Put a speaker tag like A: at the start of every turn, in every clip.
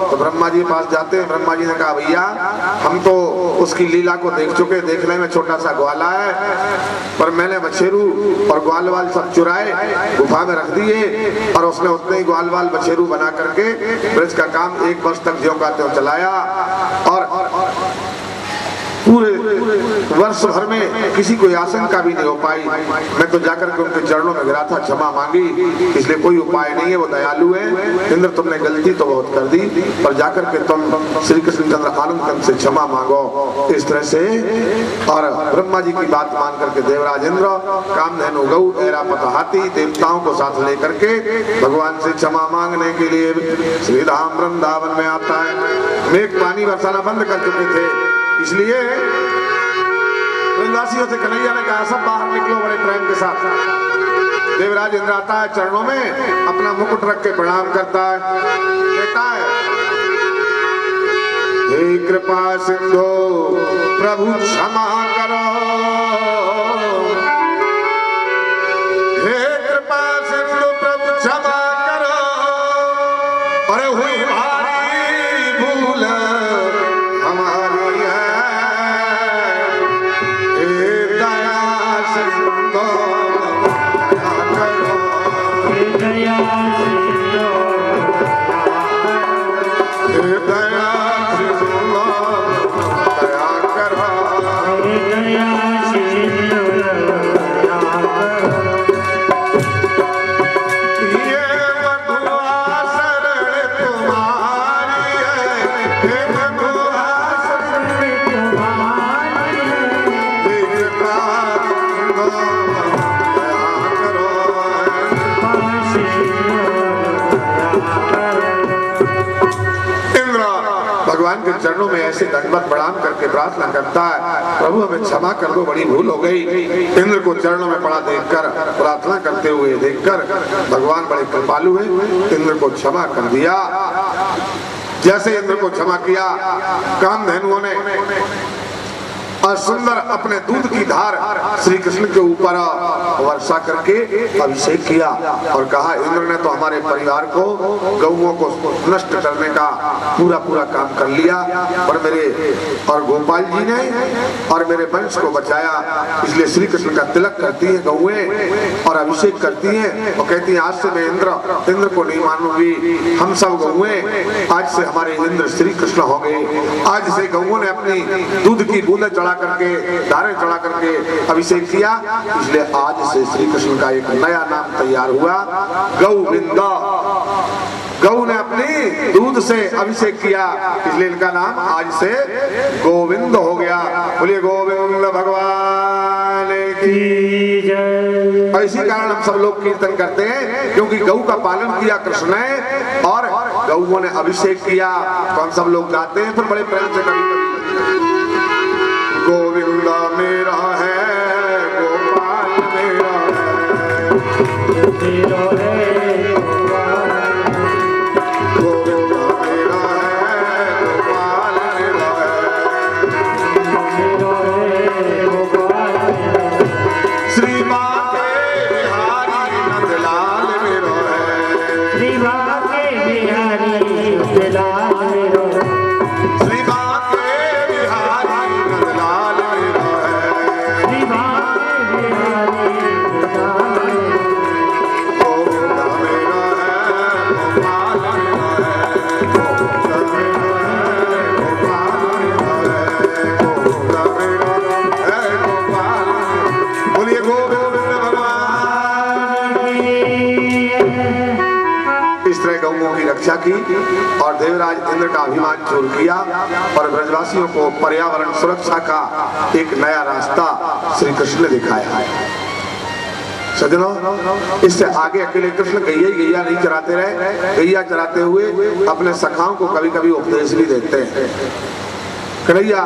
A: तो ब्रह्मा जी के पास जाते हैं। ब्रह्मा जी ने कहा भैया हम तो उसकी लीला को देख चुके, देखने में छोटा सा ग्वाला है, पर मैंने बछेरू और ग्वाल वाल सब चुराए गुफा में रख दिए और उसने उतने ही ग्वाल वाल बछेरू बना करके ब्रज का काम 1 वर्ष तक ज्यों का त्यों चलाया। और पूरे वर्ष भर में किसी को आशंका भी नहीं हो पाई। मैं तो जाकर के उनके चरणों में गिरा था, क्षमा मांगी, इसलिए कोई उपाय नहीं है, वो दयालु है। इंद्र तुमने गलती तो बहुत कर दी, पर जाकर के तुम श्री कृष्णचंद्र आनंद से क्षमा मांगो, इस तरह से। और ब्रह्मा जी की बात मान करके देवराज इंद्र कामधेनु गौ ऐरावत हाथी देवताओं को साथ लेकर के भगवान से क्षमा मांगने के लिए श्री धाम वृंदावन में आता है। मेघ पानी बरसाना बंद कर चुके थे, इसलिए ब्रजवासियों से कन्हैया ने कहा सब बाहर निकलो बड़े प्रेम के साथ। देवराज इंद्र आता है, चरणों में अपना मुकुट रख के प्रणाम करता है, कहता है हे कृपा सिंधु प्रभु क्षमा करो, हे कृपा सिंधु प्रभु क्षमा करो, अरे हुई भारी भूल हमारी भगवान के चरणों में ऐसे दंडवत प्रणाम करके प्रार्थना करता है, प्रभु हमें क्षमा कर दो, बड़ी भूल हो गई। इंद्र को चरणों में पड़ा देखकर, प्रार्थना करते हुए देखकर भगवान बड़े कृपालु हैं, इंद्र को क्षमा कर दिया। जैसे इंद्र को क्षमा किया, कामधेनुओं ने और सुंदर अपने दूध की धार श्री कृष्ण के ऊपर वर्षा करके अभिषेक किया और कहा इंद्र ने तो हमारे परिवार को गौओं को नष्ट करने का पूरा पूरा काम कर लिया, पर मेरे और गोपाल जी ने और मेरे वंश को बचाया, इसलिए श्री कृष्ण का तिलक करती है गौएं और अभिषेक करती हैं और कहती है आज से मैं इंद्र को नहीं मानूंगी, हम सब गौएं आज से हमारे इंद्र श्री कृष्ण हो गए। आज से गौओं ने अपनी दूध की बूंदें चढ़ा करके, धारे चढ़ा करके अभिषेक किया, इसलिए आज से श्री कृष्ण का एक नया नाम तैयार हुआ, गौविंद। गौ ने अपनी दूध से अभिषेक किया, इसलिए इनका नाम आज से गोविंद हो गया। बोलिए गोविंद भगवान की जय। इसी कारण हम सब लोग कीर्तन करते हैं, क्योंकि गौ का पालन किया कृष्ण ने और गौओं ने अभिषेक किया, तो हम सब लोग गाते हैं फिर बड़े प्रेम से कभी कभी। गोविंद मेरा है, गोपाल मेरा है, मेरा है गोविंद मेरा है, गोपाल मेरा है, गोपाल श्री बाके बिहारी नंदलाल मेरा है, श्री बाके बिहारी नंदलाल मेरा है, श्री बाके बिहारी नंदलाल मेरा है, श्री बाके बिहारी नंदलाल गोविंद मेरा है, गोपाल मेरा है, गोविंद मेरा है, गोपाल मेरा है, गोपाल बोलिए गोविंद भगवान की। इस तरह गौओं की रक्षा की और देवराज इंद्र का अभिमान चूर किया और ब्रजवासियों को पर्यावरण सुरक्षा का एक नया रास्ता श्री कृष्ण ने दिखाया। सजनों, इससे आगे अकेले कृष्ण गैया नहीं चराते रहे, गैया चराते हुए अपने सखाओं को कभी कभी उपदेश भी देते हैं। कन्हैया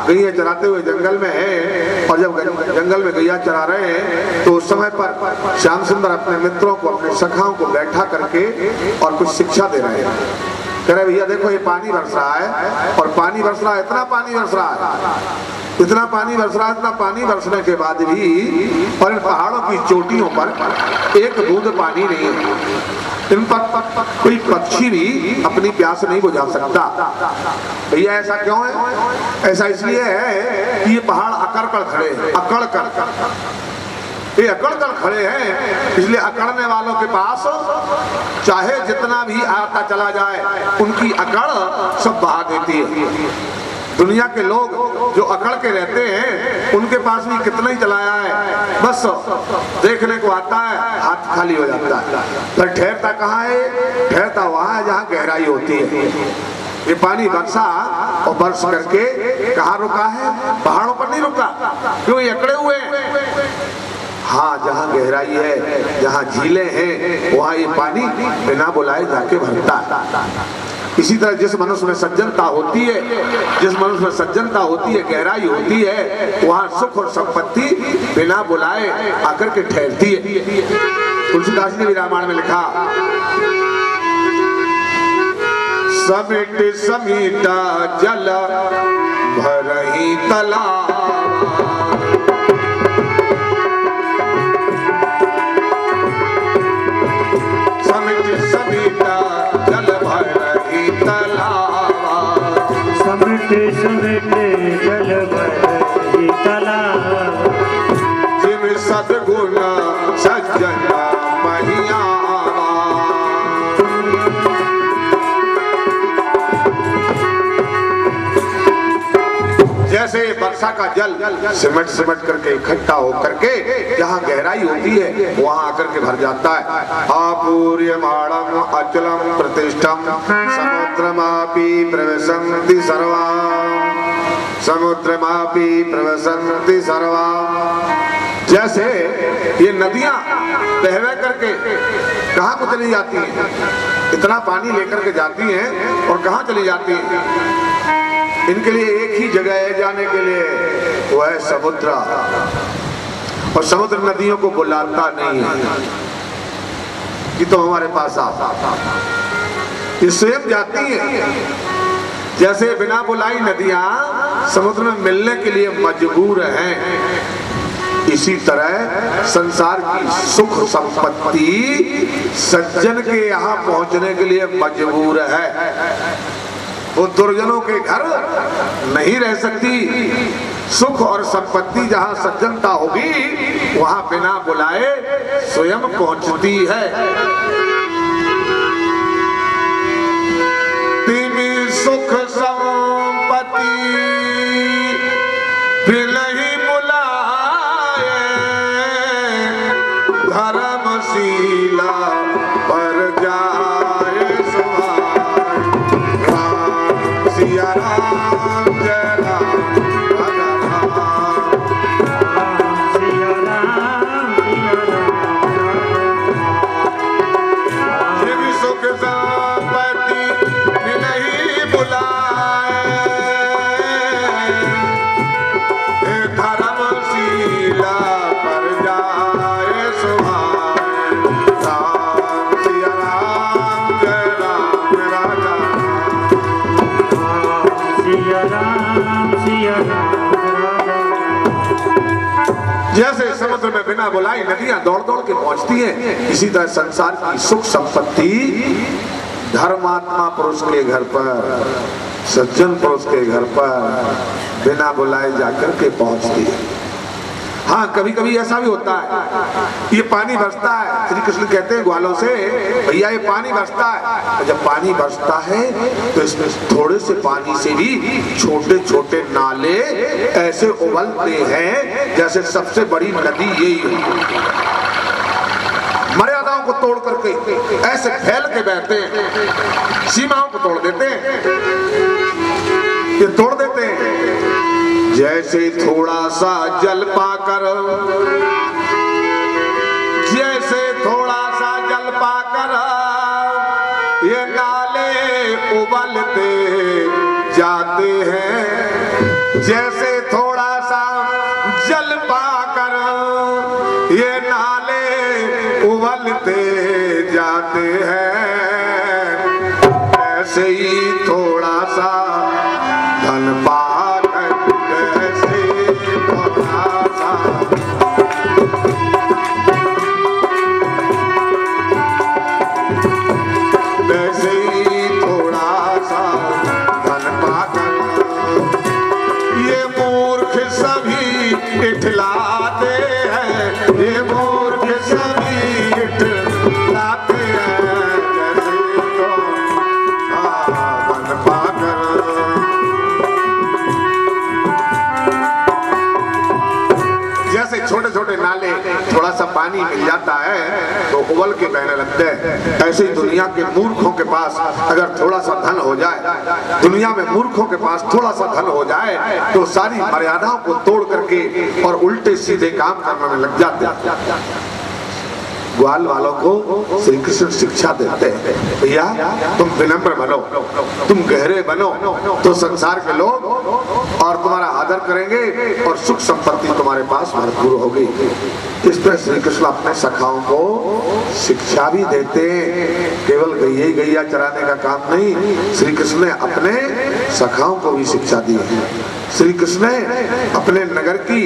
A: गैया चराते हुए जंगल में है और जब जंगल में गैया चरा रहे हैं तो उस समय पर श्याम सुंदर अपने मित्रों को, अपने सखाओं को बैठा करके और कुछ शिक्षा दे रहे हैं। कह रहे भैया देखो ये पानी बरस रहा है और पानी बरस रहा है, इतना पानी बरस रहा है, इतना पानी बरस रहा है, इतना पानी बरसने के बाद भी और इन पहाड़ों की चोटियों पर एक बूंद पानी नहीं है। इन पर कोई पक्षी भी अपनी प्यास नहीं बुझा सकता। भैया ऐसा क्यों है? ऐसा इसलिए है कि ये पहाड़ अकड़ कर खड़े हैं, अकड़ कर ये अकड़ कर खड़े हैं, इसलिए अकड़ने वालों के पास चाहे जितना भी आता चला जाए उनकी अकड़ सब बहा देती है। दुनिया के लोग जो अकड़ के रहते हैं उनके पास भी कितना ही चलाया है, बस देखने को आता है, हाथ खाली हो जाता है। पर ठहरता कहाँ है? ठहरता वहां जहाँ गहराई होती है। ये पानी बरसा और बरस करके कहाँ रुका है? पहाड़ों पर नहीं रुका, क्यों? ये अकड़े हुए हैं। हाँ, जहाँ गहराई है, जहाँ झीलें हैं, वहाँ ये पानी बिना बुलाए जाके भरता है। इसी तरह जिस मनुष्य में सज्जनता होती है, जिस मनुष्य में सज्जनता होती है, गहराई होती है, वहाँ सुख और संपत्ति बिना बुलाए आकर के ठहरती है। तुलसीदास ने भी रामायण में लिखा, समिट समीटा जल भरही तालाब, समिट समीटा जल भरही तालाब,
B: समिट समिट जल भरही तालाब,
A: जिम सद्गुण सज्जन महिया। जैसे वर्षा का जल सिमट सिमट करके इकट्ठा हो करके जहाँ गहराई होती है वहाँ आकर के भर जाता है। आपूर्यमाणम अचलम प्रतिष्ठम समुद्रमापि प्रवसन्ति सर्वा, समुद्रमापि प्रवसन्ति सर्वा। जैसे ये नदियां बह बह करके कहाँ को चली जाती हैं? इतना पानी लेकर के जाती हैं और कहाँ चली जाती हैं? इनके लिए एक ही जगह है जाने के लिए, वो है समुद्र। और समुद्र नदियों को बुलाता नहीं है कि तो हमारे पास आ, ये स्वयं जाती है। जैसे बिना बुलाई नदियां समुद्र में मिलने के लिए मजबूर हैं, इसी तरह संसार की सुख संपत्ति सज्जन के यहाँ पहुंचने के लिए मजबूर है। वो दुर्जनों के घर नहीं रह सकती। सुख और संपत्ति जहाँ सज्जनता होगी वहाँ बिना बुलाए स्वयं पहुंचती है। तिमी सुख संपत्ति बिन ही बुलाए, धर्मशीला पर जाए सुहाए। सिया राम जय राम राजा राम,
B: सिया राम सिया राम।
A: ये भी सुख संपत्ति नहीं बुलाए, धर्मशीला पर जाए सुहाए। राम सिया राम जय राम राजा
B: सिया राम सिया राम राजा।
A: जैसे समुद्र में बिना बुलाई नदियां दौड़ दौड़ के पहुंचती हैं, इसी तरह संसार की सुख संपत्ति धर्मात्मा पुरुष के घर पर, सज्जन पुरुष के घर पर बिना बुलाए जाकर के पहुंचती है। हाँ, कभी कभी ऐसा भी होता है, ये पानी बरसता है, श्री कृष्ण कहते हैं ग्वालों से, भैया ये पानी बरसता है। और जब पानी बरसता है तो इसमें थोड़े से पानी से भी छोटे छोटे नाले ऐसे उबलते हैं जैसे सबसे बड़ी नदी यही है। मर्यादाओं को तोड़ करके ऐसे फैल के बहते हैं, सीमाओं को तोड़ देते हैं, ये तोड़ देते हैं। जैसे थोड़ा सा जल पाकर, जैसे थोड़ा सा जल पाकर ये नाले उबलते जाते हैं। जैसे थोड़ा सा जल पाकर ये नाले उबलते जाते हैं, ऐसे ही थोड़ा सा धन पाकर ऐसे थोड़ा सा पानी मिल जाता है तो उबल के बहने लगते हैं। ऐसे ही दुनिया के मूर्खों के पास अगर थोड़ा सा धन हो जाए, दुनिया में मूर्खों के पास थोड़ा सा धन हो जाए तो सारी मर्यादाओं को तोड़ करके और उल्टे सीधे काम करने में लग जाते हैं। ग्वाल वालों को श्री कृष्ण शिक्षा देते हैं, भैया तुम विनम्र बनो, तुम गहरे बनो तो संसार के लोग और तुम्हारा आदर करेंगे और सुख संपत्ति तुम्हारे पास भरपूर होगी। इस तरह श्री कृष्ण अपने सखाओं को शिक्षा भी देते हैं। केवल गैया चराने का काम नहीं, श्री कृष्ण ने अपने सखाओं को भी शिक्षा दी है। श्री कृष्ण ने अपने नगर की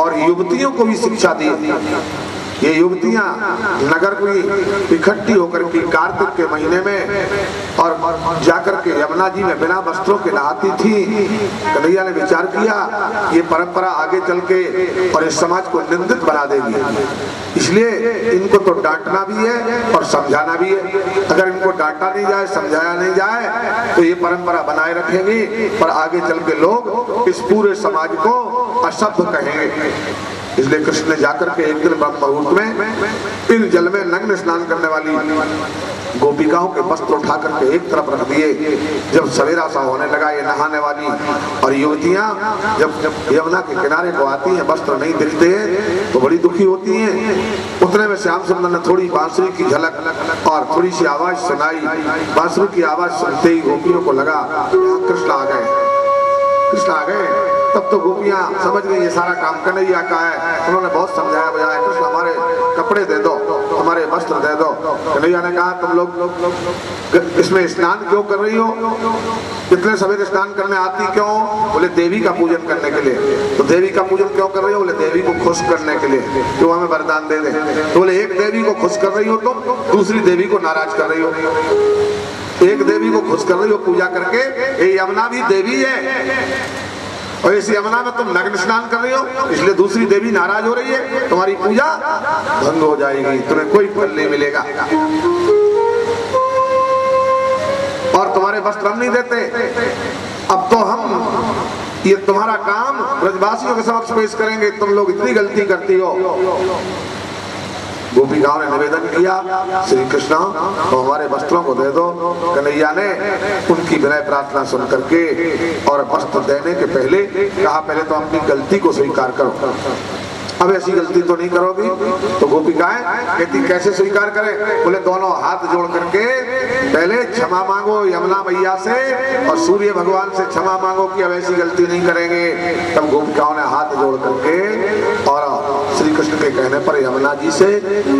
A: और युवतियों को भी शिक्षा दी है। ये युवतियां नगर में इकट्ठी होकर के कार्तिक के महीने में और जाकर के यमुना जी में बिना वस्त्रों के नहाती थी। कन्हैया ने विचार किया ये परंपरा आगे चल के और इस समाज को निंदित बना देगी, इसलिए इनको तो डांटना भी है और समझाना भी है। अगर इनको डांटा नहीं जाए, समझाया नहीं जाए तो ये परंपरा बनाए रखेंगी पर आगे चल के लोग इस पूरे समाज को असभ्य कहेंगे। इसलिए कृष्ण ने जाकर के एक दिन ब्रह्म मुहूर्त में इन जल में नग्न स्नान करने वाली गोपिकाओं के वस्त्र उठा करके एक तरफ रख दिए। जब सवेरा सा होने लगा, ये नहाने वाली और युवतियां जब यमुना के किनारे को आती हैं, वस्त्र नहीं दिखते हैं तो बड़ी दुखी होती हैं। उतने में श्याम सुंदर ने थोड़ी बांसुरी की झलक और थोड़ी सी आवाज सुनाई। बांसुरी की आवाज सुनते ही गोपियों को लगा यहाँ कृष्ण आ गए, कृष्ण आ गए। तब तो गोपियां समझ गई ये सारा काम कन्हैया का है। उन्होंने बहुत समझाया बजाया, कृष्ण हमारे कपड़े दे दो, हमारे वस्त्र दे दो। कन्हैया ने कहा तुम लोग इसमें स्नान क्यों कर रही हो, इतने सवेरे स्नान करने आती क्यों? बोले देवी का पूजन करने के लिए। तो देवी का पूजन क्यों कर रही हो? बोले देवी को खुश करने के लिए, जो हमें वरदान दे दे। तो बोले एक देवी को खुश कर रही हो तो दूसरी देवी को नाराज कर रही हो। एक देवी को खुश कर रही हो पूजा करके, ये यमुना भी देवी है और इस यमुना में तुम नग्न स्नान कर रही हो, इसलिए दूसरी देवी नाराज हो रही है, तुम्हारी पूजा भंग हो जाएगी, तुम्हें कोई फल नहीं मिलेगा और तुम्हारे वस्त्र हम नहीं देते। अब तो हम ये तुम्हारा काम ब्रजवासियों के समक्ष पेश करेंगे, तुम लोग इतनी गलती करती हो। गोपिकाओं ने निवेदन किया श्री कृष्ण तो हमारे वस्त्रों को दे दो। कन्हैया ने उनकी विनय प्रार्थना सुन करके और वस्त्र देने के पहले कहा पहले तो अपनी गलती को स्वीकार करो, अब ऐसी गलती तो नहीं करोगी। तो गोपिकाएं कहती कैसे स्वीकार करें? बोले दोनों हाथ जोड़ करके पहले क्षमा मांगो यमुना मैया से और सूर्य भगवान से क्षमा मांगो कि अब ऐसी गलती नहीं करेंगे। तब गोपिकाओं ने हाथ जोड़ करके और श्री कृष्ण के कहने पर यमुना जी से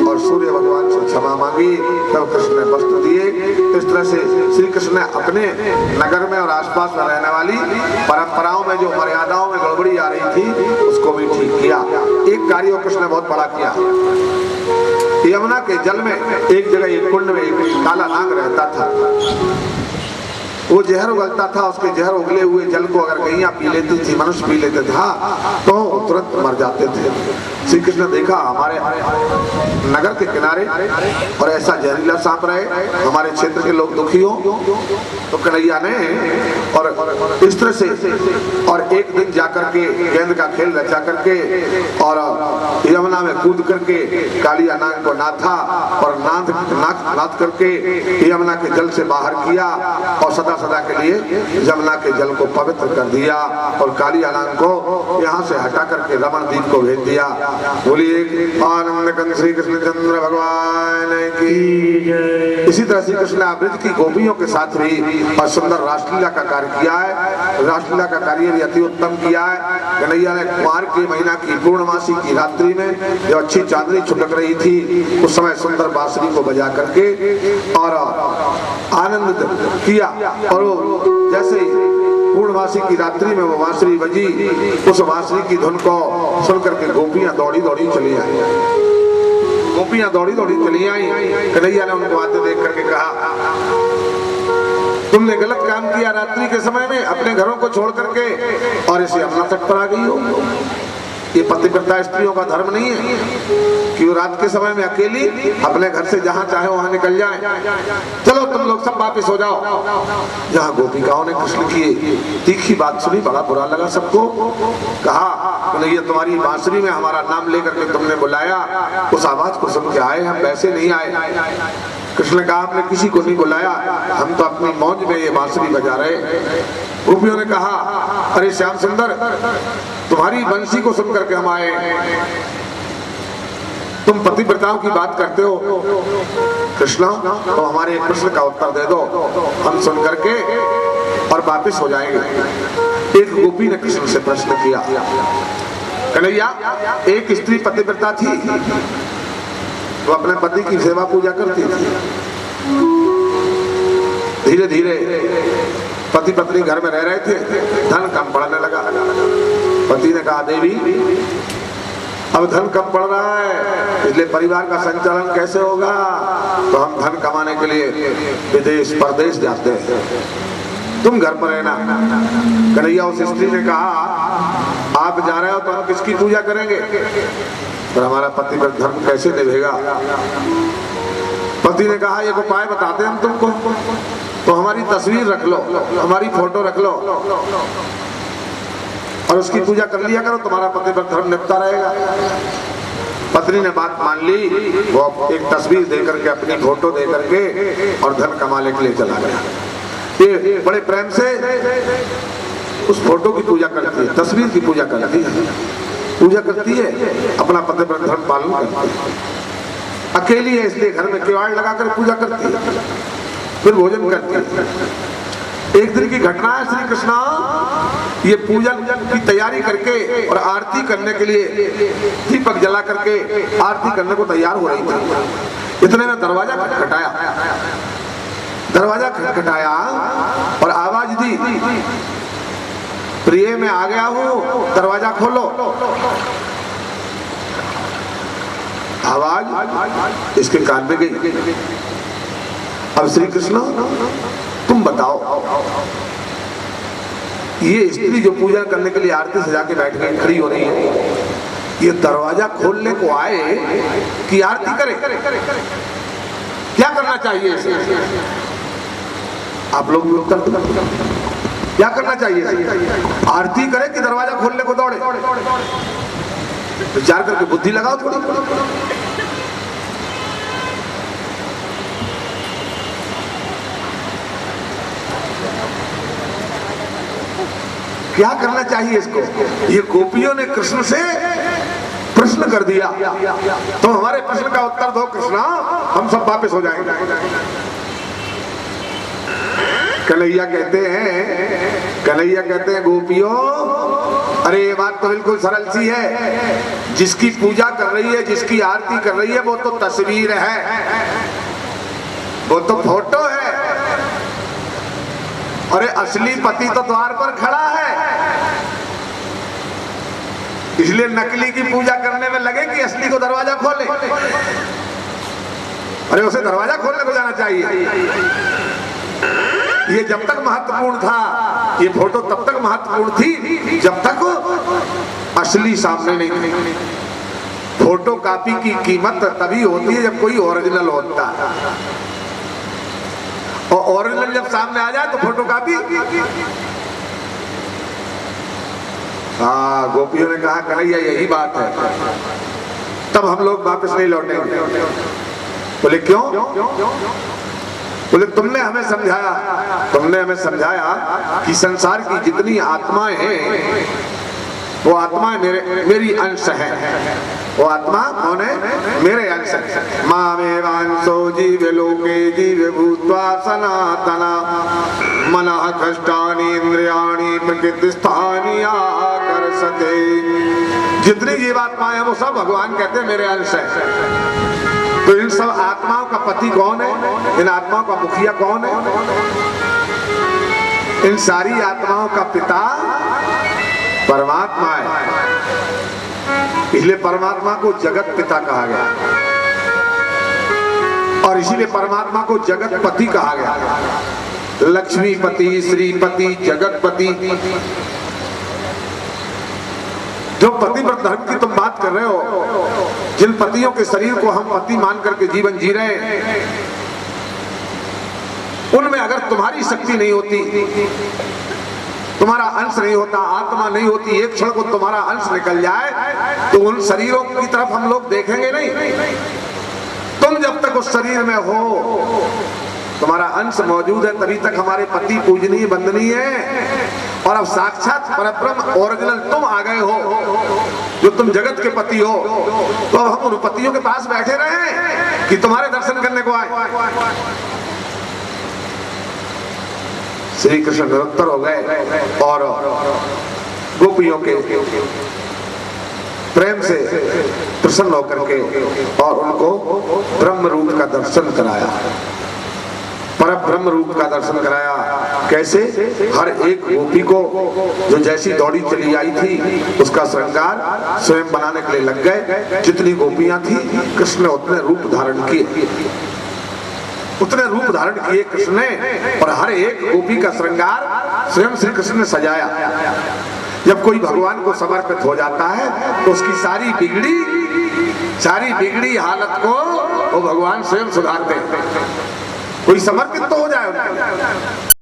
A: और सूर्य भगवान से क्षमा मांगी। तब कृष्ण ने वस्त्र दिए। इस तरह से श्री कृष्ण ने अपने नगर में और आसपास में रहने वाली परंपराओं में जो मर्यादाओं में गड़बड़ी आ रही थी उसको भी ठीक किया। एक कार्य कृष्ण ने बहुत बड़ा किया। यमुना के जल में एक जगह एक कुंड में एक काला नाग रहता था। वो जहर उगलता था, उसके जहर उगले हुए जल को अगर गैया पी लेती थी, मनुष्य पी लेते था तो तुरंत मर जाते थे। श्री कृष्ण ने देखा हमारे नगर के किनारे और ऐसा जहरीला सांप रहे, हमारे क्षेत्र के लोग दुखी हो, तो कन्हैया ने और इस तरह से और एक दिन जाकर के गेंद का खेल रचा करके और यमुना में कूद करके कालिया नाग को नाथा और नाथ करके यमुना के जल से बाहर किया और सदा सदा के लिए यमुना के जल को पवित्र कर दिया और कालिया नाग को यहाँ से हटा करके रमणदीप को भेज दिया। बोलिए आनंद कंद श्री कृष्ण चंद्र भगवान की। इसी तरह श्री कृष्ण ने ब्रज की गोपियों के साथ भी और सुंदर रासलीला का कार्य किया है। रासलीला का कार्य भी अति उत्तम किया है। कन्हैया ने कुमार के महीना की पूर्णमासी की रात्रि में जो अच्छी चांदनी छुटक रही थी उस समय सुंदर बांसुरी को बजा करके और आनंद किया और जैसे पूर्णमासी की रात्रि में वो बांसुरी बजी, उस बांसुरी की धुन को सुनकर के गोपियां दौड़ी दौड़ी चली आई। गोपियां दौड़ी दौड़ी चली आई। कन्हैया ने उनको आते देख करके कहा तुमने गलत काम किया, रात्रि के समय में अपने घरों को छोड़ करके और इसे यमुना तट पर आ गई हो। ये पतिव्रता स्त्रियों का धर्म नहीं है कि वो रात के समय में अकेली अपने घर से जहां चाहे वहां निकल जाए। चलो तुम लोग सब वापिस हो जाओ। जहां गोपिकाओं ने कृष्ण की तीखी बात सुनी, बड़ा बुरा लगा सबको। कहा कन्हैया तुम्हारी बांसुरी में हमारा नाम लेकर के तुमने बुलाया, उस आवाज को सुन के आए, हम वैसे नहीं आए। कृष्ण ने कहा आपने किसी को नहीं बुलाया, हम तो अपनी मौज में ये बांसुरी बजा रहे। गोपियों ने कहा अरे श्याम सुंदर, तुम्हारी बंसी को सुन करके हम आए, तुम पतिव्रताओं की बात करते हो। कृष्ण तो हमारे एक प्रश्न का उत्तर दे दो, हम सुन करके और वापिस हो जाएंगे। एक गोपी ने कृष्ण से प्रश्न किया, कन्हैया एक स्त्री पतिव्रता थी, वो अपने पति की सेवा पूजा करती थी। धीरे धीरे पति पत्नी घर में रह रहे थे, धन कम पड़ने लगा। पति ने कहा देवी अब धन कम पड़ रहा है, इसलिए परिवार का संचालन कैसे होगा, तो हम धन कमाने के लिए विदेश परदेश जाते हैं, तुम घर पर रहना। कन्हैया उस स्त्री ने कहा आप जा रहे हो तो हम किसकी पूजा करेंगे, पर हमारा पति पर धर्म कैसे निभेगा। पति ने कहा एक उपाय बताते हम तुमको, तो हमारी तस्वीर रख लो, हमारी फोटो रख लो और उसकी पूजा कर लिया करो, तुम्हारा पति पर धर्म निपटा रहेगा। पत्नी ने बात मान ली, वो एक तस्वीर दे करके अपनी फोटो दे करके और धन कमाने के लिए चला गया। ये बड़े प्रेम से उस फोटो की पूजा करती है, तस्वीर की पूजा करती है, पूजा करती है, अपना पति पर धर्म पालन करती है। अकेली है इसलिए घर में किवाड़ लगाकर पूजा करती है, फिर भोजन करती है। एक दिन की घटना है, श्री कृष्ण ये पूजन की तैयारी करके और आरती करने के लिए दीपक जला करके आरती करने को तैयार हो रही थी। इतने में दरवाजा खटखटाया, दरवाजा खटखटाया और आवाज दी प्रिय मैं आ गया हूं, दरवाजा खोलो। आवाज इसके कान में गई। अब श्री कृष्ण तुम बताओ, ये स्त्री जो पूजा करने के लिए आरती सजा के बैठ गई, खड़ी हो रही है, ये दरवाजा खोलने को आए कि आरती करे, क्या करना चाहिए इसे? आप लोग भी उत्तर दो, क्या करना चाहिए? आरती करे कि दरवाजा खोलने को दौड़े? विचार करके बुद्धि लगाओ थोड़ी। क्या करना चाहिए इसको? ये गोपियों ने कृष्ण से प्रश्न कर दिया, तो हमारे प्रश्न का उत्तर दो कृष्ण, हम सब वापस हो जाएंगे। कन्हैया कहते हैं गोपियों, अरे ये बात तो बिल्कुल सरल सी है, जिसकी पूजा कर रही है, जिसकी आरती कर रही है, वो तो तस्वीर है, वो तो फोटो है। अरे असली पति तो द्वार पर खड़ा है, इसलिए नकली की पूजा करने में लगे कि असली को दरवाजा खोले। अरे उसे दरवाजा खोलने को जाना चाहिए। ये जब तक महत्वपूर्ण था, ये फोटो तब तक महत्वपूर्ण थी जब तक असली सामने नहीं थी। फोटो कॉपी की कीमत तभी होती है जब कोई ओरिजिनल होता है, और ओरिजिनल जब सामने आ जाए तो फोटो कॉपी। हाँ, गोपियों ने कहा कन्हैया यही बात है, तब हम लोग वापस नहीं लौटेंगे। बोले क्यों? बोले तुमने हमें समझाया कि संसार की जितनी आत्माएं हैं वो आत्माएं मेरी अंश है। वो आत्मा कौन है? मेरे अंश है। मामेवांसो जीवे लोके जीवे भूत्वा सनातना मनः कष्टानि इंद्रियाणि प्रकृतिस्थानि आकर्षते। जितनी जीवात्माएं हैं वो सब भगवान कहते हैं मेरे अंश है। तो इन सब आत्माओं का पति कौन है? इन आत्माओं का मुखिया कौन है? इन सारी आत्माओं का पिता परमात्मा है, इसलिए परमात्मा को जगत पिता कहा गया और इसीलिए परमात्मा को जगत पति कहा गया। लक्ष्मीपति, श्रीपति, जगतपति। जो पतिव्रत धर्म की तुम बात कर रहे हो, जिन पतियों के शरीर को हम पति मान करके जीवन जी रहे हैं, उनमें अगर तुम्हारी शक्ति नहीं होती तुम्हारा अंश नहीं होता, आत्मा नहीं होती, एक क्षण को तुम्हारा अंश निकल जाए तो उन शरीरों की तरफ हम लोग देखेंगे नहीं। तुम जब तक उस शरीर में हो, तुम्हारा अंश मौजूद है, तभी तक हमारे पति पूजनीय वंदनीय है। और अब साक्षात परब्रह्म ओरिजिनल तुम आ गए हो, जो तुम जगत के पति हो, तो अब हम उन पतियों के पास बैठे रहे कि तुम्हारे दर्शन करने को आए। श्री कृष्ण निरुत्तर हो गए और गोपियों के प्रेम से प्रसन्न होकर के और उनको ब्रह्म रूप का दर्शन कराया, पर ब्रह्म रूप का दर्शन कराया। कैसे? हर एक गोपी को जो जैसी दौड़ी चली आई थी उसका श्रृंगार स्वयं बनाने के लिए लग गए। जितनी गोपियां थी कृष्ण ने उतने रूप धारण किए, उतने रूप धारण किए कृष्ण ने, और हर एक गोपी का श्रृंगार स्वयं श्री कृष्ण ने सजाया। जब कोई भगवान को समर्पित हो जाता है तो उसकी सारी बिगड़ी हालत को वो भगवान स्वयं सुधारते हैं। कोई समर्पित तो हो जाए उनको।